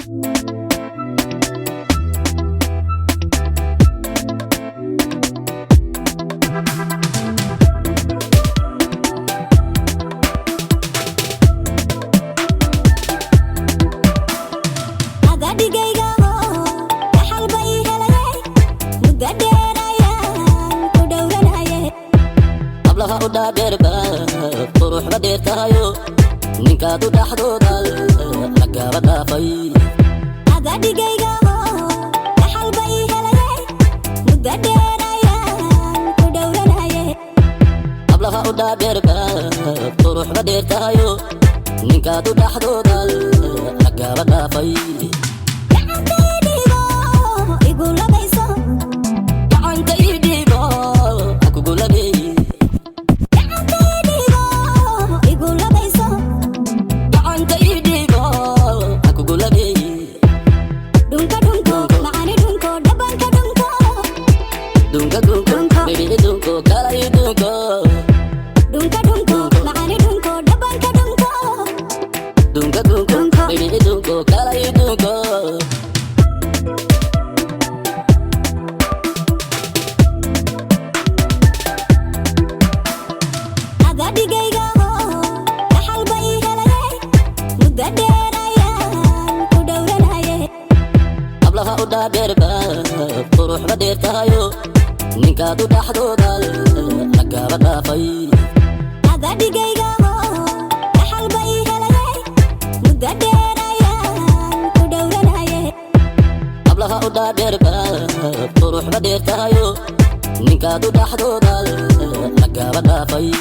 قبلها قد دربا قروح بدير تايو نينكا تحدو دال لقا بدا في أغادي جيغاو أحل بي هلاي مددير أيان كدورنا يه قبلها قد دربا قروح بدير تايو نينكا تحدو دال لقا بدا في Dunka dunka, baby dunko, kala you dunko. Dunka dunko, maani dunko, daban ka dunko. Dunka dunka, baby dunko, kala you dunko. Agadi gaygaho, kahal bai halaye, mudaderayan kudawranaye. Qablaha uda derba, quruh badir tahayo. Ninka تحدو دال لقا بدا في أغادي جيغاو أحل بي هلاي مددerayan kudawranaye. قبلها uda derba, quruh badir tahayo. Ninka تحدو دال لقا بدا في